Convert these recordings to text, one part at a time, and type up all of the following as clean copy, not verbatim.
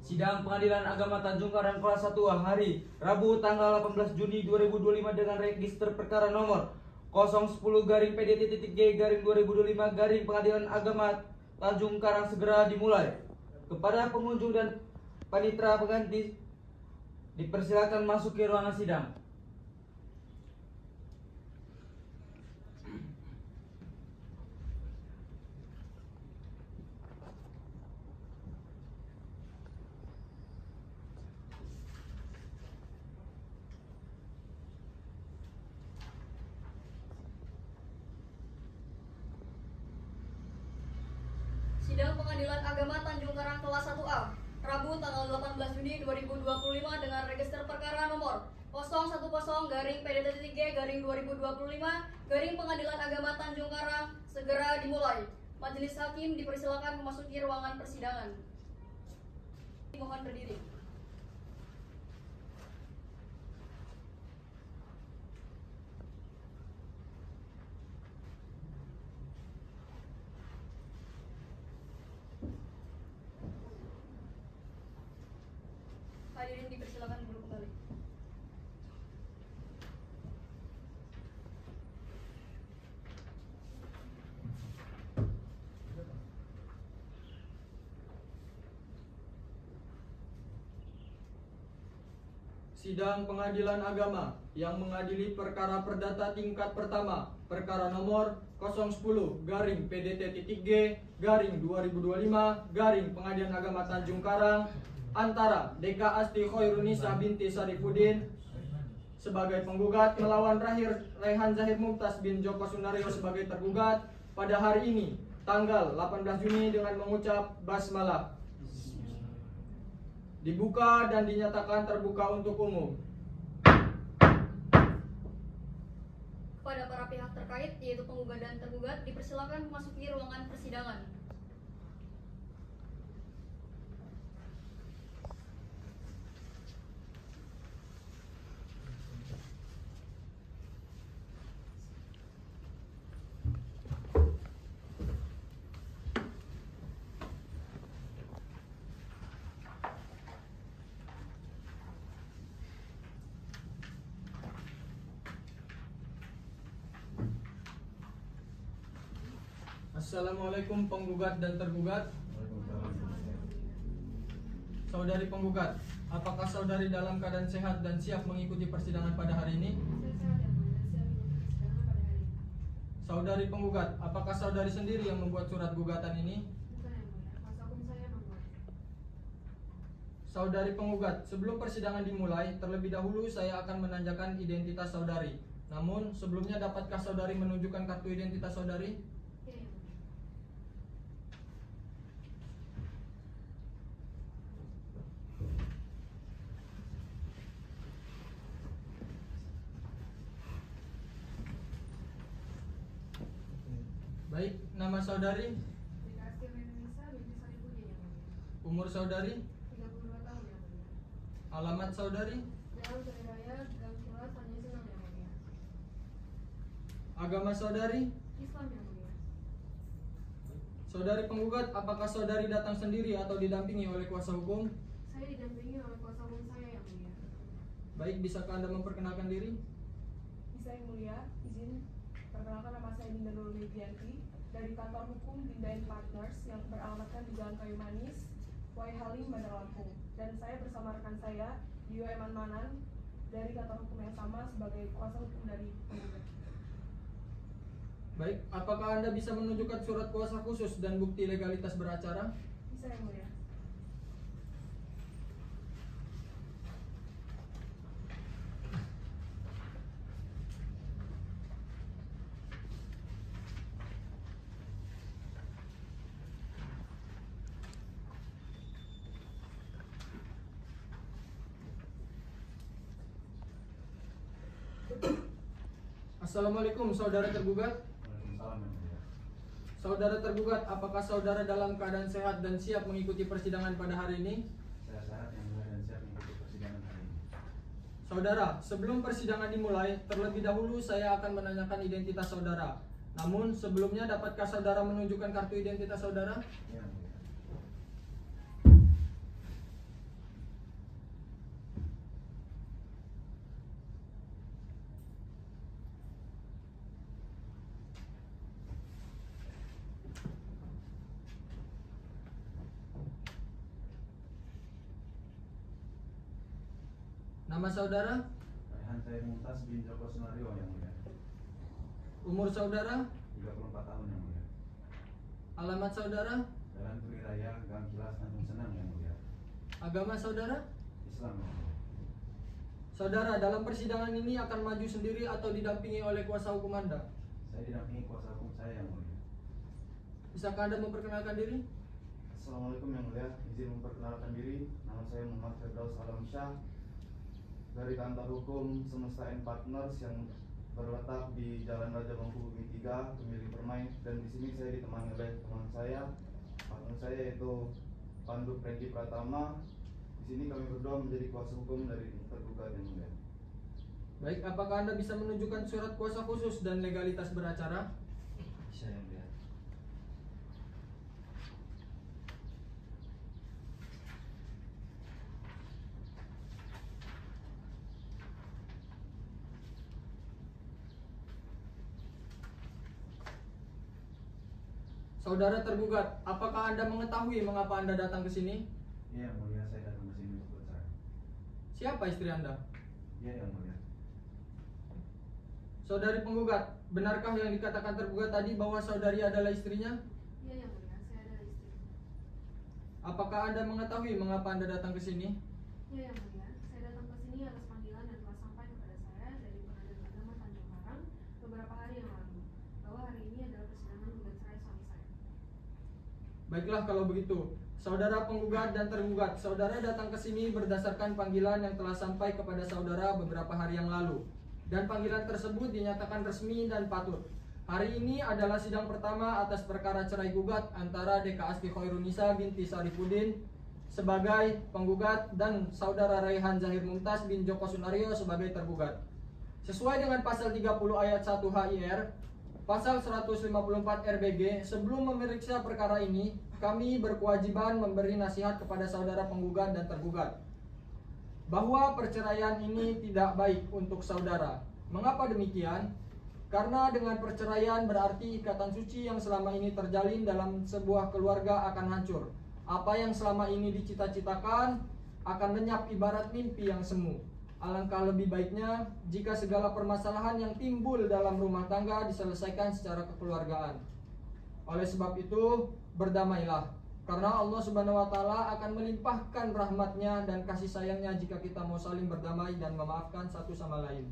Sidang Pengadilan Agama Tanjung Karang kelas 1 hari Rabu tanggal 18 Juni 2025 dengan register perkara nomor 010-PDT.G-2025 Pengadilan Agama Tanjung Karang segera dimulai. Kepada pengunjung dan panitera pengganti dipersilakan masuk ke ruangan sidang. Sidang Pengadilan Agama Tanjung Karang kelas 1A Rabu tanggal 18 Juni 2025 dengan register perkara nomor 010-PDT.G-2025 Pengadilan Agama Tanjung Karang segera dimulai. Majelis hakim dipersilakan memasuki ruangan persidangan. Mohon berdiri. Hadirin dipersilakan duduk kembali. Sidang Pengadilan Agama yang mengadili perkara perdata tingkat pertama perkara nomor 010-PDT.G-2025 Pengadilan Agama Tanjung Karang antara Deka Asti Khoirunisa binti Sarifudin sebagai penggugat melawan Rehan Zahir Mumtaz bin Joko Sunario sebagai tergugat pada hari ini tanggal 18 Juni dengan mengucap basmalah. Dibuka dan dinyatakan terbuka untuk umum. Kepada para pihak terkait yaitu penggugat dan tergugat dipersilakan memasuki ruangan persidangan. Assalamualaikum penggugat dan tergugat. Saudari penggugat, apakah saudari dalam keadaan sehat dan siap mengikuti persidangan pada hari ini? Saudari penggugat, apakah saudari sendiri yang membuat surat gugatan ini? Saudari penggugat, sebelum persidangan dimulai, terlebih dahulu saya akan menanyakan identitas saudari. Namun, sebelumnya dapatkah saudari menunjukkan kartu identitas saudari? Baik, nama saudari? Umur saudari? 32 tahun ya mulia. Alamat saudari? Jalan Seri Raya, Gang Surat, Tanjung Senang ya mulia. Agama saudari? Islam ya mulia. Saudari penggugat, apakah saudari datang sendiri atau didampingi oleh kuasa hukum? Saya didampingi oleh kuasa hukum saya yang mulia. Baik, bisakah Anda memperkenalkan diri? Bisa yang mulia, izin perkenalkan nama saya Dinda Nurul Megianti dari kantor hukum Dinda & Partners yang beralamatkan di Jalan Kayu Manis, Wai Halim, Bandar Lampung. Dan saya bersama rekan saya, Dio Eman Manan, dari kantor hukum yang sama sebagai kuasa hukum dari penggugat. Baik, apakah Anda bisa menunjukkan surat kuasa khusus dan bukti legalitas beracara? Bisa yang mulia. Assalamualaikum saudara tergugat. Saudara tergugat, apakah saudara dalam keadaan sehat dan siap mengikuti persidangan pada hari ini? Saya sehat yang mulia dan siap mengikuti persidangan hari ini. Saudara, sebelum persidangan dimulai, terlebih dahulu saya akan menanyakan identitas saudara. Namun sebelumnya dapatkah saudara menunjukkan kartu identitas saudara? Ya, mulia. Nama saudara? Raihan Zahir Mumtaz bin Joko Sunario yang mulia. Umur saudara? 34 tahun yang mulia. Alamat saudara? Jalan Turi Raya, Gang Kilas, Tanjung Senang yang mulia. Agama saudara? Islam yang mulia. Saudara, dalam persidangan ini akan maju sendiri atau didampingi oleh kuasa hukum Anda? Saya didampingi kuasa hukum saya yang mulia. Bisakah Anda memperkenalkan diri? Assalamualaikum yang mulia, izin memperkenalkan diri. Nama saya Muhammad Firdaus Alamsyah dari kantor hukum Semesta and Partners yang berletak di Jalan Raja Bangku Bumi 3, pemilik Permai. Dan di sini saya ditemani oleh teman saya, partner saya yaitu Pandu Predi Pratama. Di sini kami berdua menjadi kuasa hukum dari tergugat yang mulia. Baik, apakah Anda bisa menunjukkan surat kuasa khusus dan legalitas beracara? Bisa yang mulia. Saudara tergugat, apakah Anda mengetahui mengapa Anda datang ke sini? Iya yang mulia, saya datang ke sini untuk bercerai. Siapa istri Anda? Iya yang mulia. Saudari penggugat, benarkah yang dikatakan tergugat tadi bahwa saudari adalah istrinya? Iya yang mulia, saya adalah istri. Apakah Anda mengetahui mengapa Anda datang ke sini? Iya yang mulia, saya datang ke sini atas panggilan yang telah sampai kepada saya dari Pengadilan Agama Tanjung Karang beberapa hari yang lalu, bahwa hari ini adalah persidangan gugat cerai suami saya. Baiklah kalau begitu, saudara penggugat dan tergugat, saudara datang ke sini berdasarkan panggilan yang telah sampai kepada saudara beberapa hari yang lalu. Dan panggilan tersebut dinyatakan resmi dan patut. Hari ini adalah sidang pertama atas perkara cerai gugat antara Deka Asti Khairunisa binti Sarifudin sebagai penggugat dan saudara Raihan Zahir Mumtaz bin Joko Sunario sebagai tergugat. Sesuai dengan pasal 30 ayat 1 HIR, pasal 154 RBG, sebelum memeriksa perkara ini, kami berkewajiban memberi nasihat kepada saudara penggugat dan tergugat bahwa perceraian ini tidak baik untuk saudara. Mengapa demikian? Karena dengan perceraian berarti ikatan suci yang selama ini terjalin dalam sebuah keluarga akan hancur. Apa yang selama ini dicita-citakan akan lenyap ibarat mimpi yang semu. Alangkah lebih baiknya jika segala permasalahan yang timbul dalam rumah tangga diselesaikan secara kekeluargaan. Oleh sebab itu, berdamailah. Karena Allah Subhanahu wa Ta'ala akan melimpahkan rahmatnya dan kasih sayangnya jika kita mau saling berdamai dan memaafkan satu sama lain.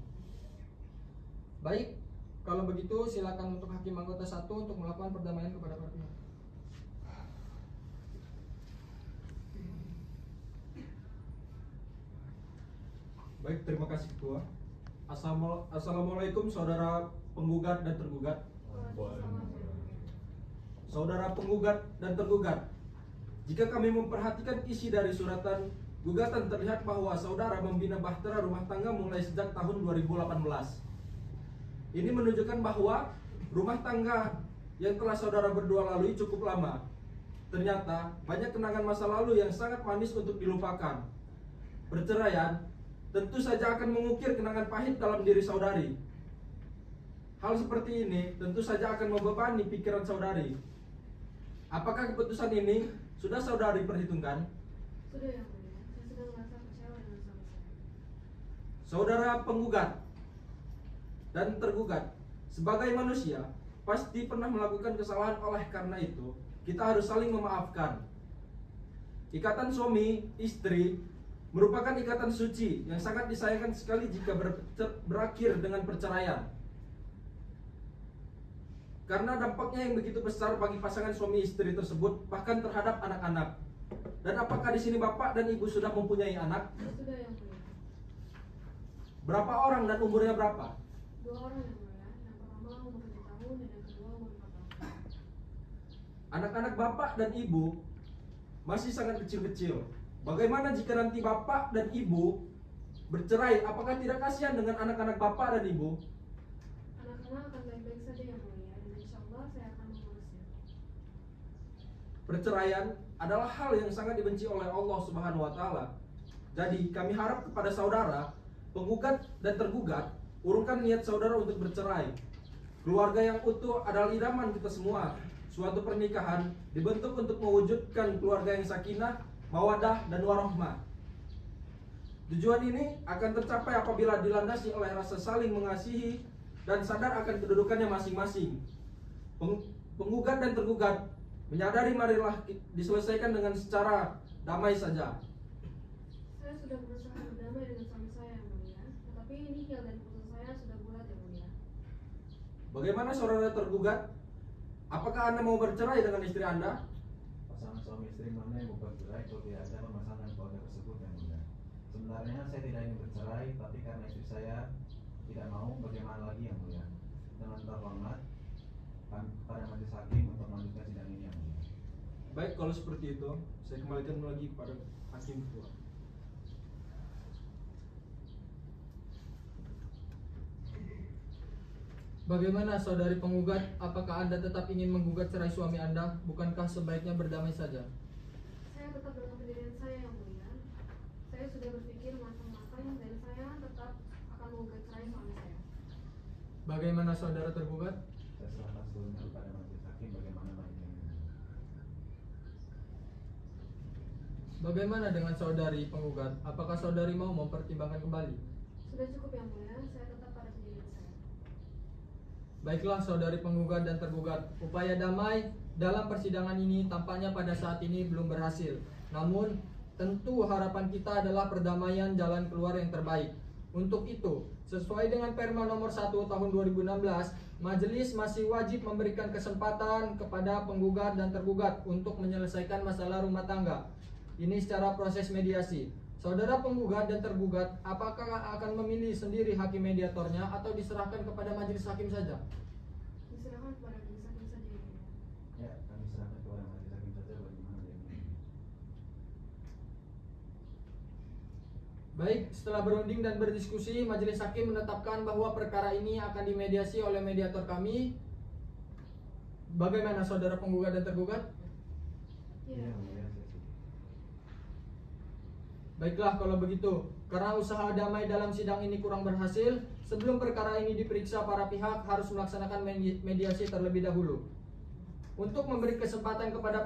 Baik, kalau begitu silakan untuk hakim anggota 1 untuk melakukan perdamaian kepada para pihak. Baik, terima kasih Ketua. Assalamualaikum saudara penggugat dan tergugat. Saudara penggugat dan tergugat, jika kami memperhatikan isi dari suratan gugatan, terlihat bahwa saudara membina bahtera rumah tangga mulai sejak tahun 2018. Ini menunjukkan bahwa rumah tangga yang telah saudara berdua lalui cukup lama. Ternyata banyak kenangan masa lalu yang sangat manis untuk dilupakan. Perceraian tentu saja akan mengukir kenangan pahit dalam diri saudari. Hal seperti ini tentu saja akan membebani pikiran saudari. Apakah keputusan ini sudah saudari perhitungkan? Sudah yang mulia, saya sudah merasa kecewa dengan suami saya. Saudara penggugat dan tergugat, sebagai manusia pasti pernah melakukan kesalahan. Oleh karena itu, kita harus saling memaafkan. Ikatan suami istri merupakan ikatan suci yang sangat disayangkan sekali jika berakhir dengan perceraian. Karena dampaknya yang begitu besar bagi pasangan suami istri tersebut, bahkan terhadap anak-anak. Dan apakah di sini bapak dan ibu sudah mempunyai anak? Sudah yang mulia. Berapa orang dan umurnya berapa? 2 orang yang mulia. Yang pertama umur 7 tahun dan yang kedua umur 4 tahun. Anak-anak bapak dan ibu masih sangat kecil-kecil. Bagaimana jika nanti bapak dan ibu bercerai? Apakah tidak kasihan dengan anak-anak bapak dan ibu? Anak-anak akan baik-baik saja yang mulia, dan insya Allah saya akan mengurusnya. Perceraian adalah hal yang sangat dibenci oleh Allah Subhanahu wa Ta'ala. Jadi kami harap kepada saudara penggugat dan tergugat, urungkan niat saudara untuk bercerai. Keluarga yang utuh adalah idaman kita semua. Suatu pernikahan dibentuk untuk mewujudkan keluarga yang sakinah, mawadah, dan warahmah. Tujuan ini akan tercapai apabila dilandasi oleh rasa saling mengasihi dan sadar akan kedudukannya masing-masing. Penggugat dan tergugat menyadari marilah diselesaikan dengan secara damai saja. Saya sudah berusaha berdamai dengan suami saya yang mulia, tetapi nihil dan keputusan saya sudah bulat yang mulia. Bagaimana saudara tergugat? Apakah Anda mau bercerai dengan istri Anda? Pasangan suami istri mana yang mau bercerai kalau tidak ada permasalahan keluarga tersebut yang mulia. Sebenarnya saya tidak ingin bercerai, tapi karena istri saya tidak mau, bagaimana lagi yang mulia. Dengan terhormat pada majelis hakim untuk melanjutkan sidang ini yang mulia. Baik, kalau seperti itu, saya kembalikan lagi kepada hakim ketua. Bagaimana saudari penggugat, apakah Anda tetap ingin menggugat cerai suami Anda? Bukankah sebaiknya berdamai saja? Saya tetap dalam pendirian saya yang mulia. Saya sudah berpikir matang-matang dan saya tetap akan menggugat cerai suami saya. Bagaimana saudara tergugat? Saya serahkan seluruhnya kepada majelis hakim bagaimana baiknya. Bagaimana dengan saudari penggugat? Apakah saudari mau mempertimbangkan kembali? Sudah cukup yang mulia, saya tetap pada pendirian saya. Baiklah saudari penggugat dan tergugat, upaya damai dalam persidangan ini tampaknya pada saat ini belum berhasil. Namun, tentu harapan kita adalah perdamaian jalan keluar yang terbaik. Untuk itu, sesuai dengan Perma nomor 1 tahun 2016, majelis masih wajib memberikan kesempatan kepada penggugat dan tergugat untuk menyelesaikan masalah rumah tangga. Ini secara proses mediasi. Saudara penggugat dan tergugat, apakah akan memilih sendiri hakim mediatornya atau diserahkan kepada majelis hakim saja? Diserahkan kepada majelis hakim saja yang mulia. Ya, kami serahkan kepada majelis hakim saja bagaimana baiknya. Baik, setelah berunding dan berdiskusi, majelis hakim menetapkan bahwa perkara ini akan dimediasi oleh mediator kami. Bagaimana saudara penggugat dan tergugat? Iya. Yang mulia, saya setuju. Baiklah kalau begitu, karena usaha damai dalam sidang ini kurang berhasil, sebelum perkara ini diperiksa para pihak harus melaksanakan mediasi terlebih dahulu. Untuk memberi kesempatan kepada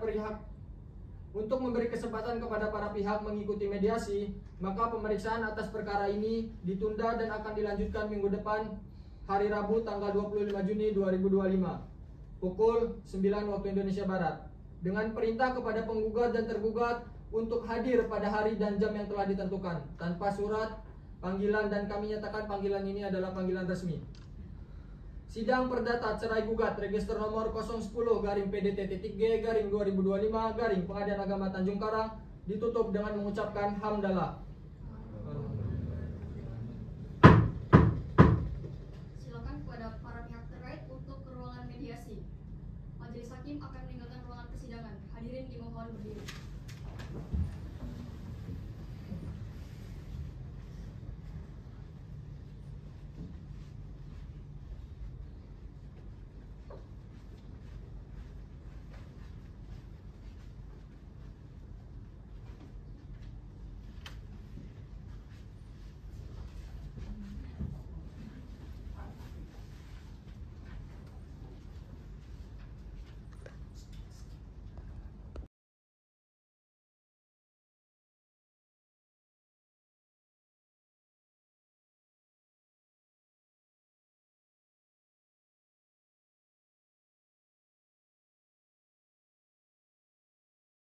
para pihak mengikuti mediasi, maka pemeriksaan atas perkara ini ditunda dan akan dilanjutkan minggu depan, hari Rabu tanggal 25 Juni 2025, pukul 9 waktu Indonesia Barat, dengan perintah kepada penggugat dan tergugat untuk hadir pada hari dan jam yang telah ditentukan tanpa surat panggilan, dan kami nyatakan panggilan ini adalah panggilan resmi. Sidang perdata cerai gugat register nomor 010-PDT-G-2025 Pengadilan Agama Tanjung Karang ditutup dengan mengucapkan hamdalah. Silakan kepada para pihak terkait untuk ke ruangan mediasi. Majelis hakim akan meninggalkan ruangan persidangan. Hadirin dimohon berdiri.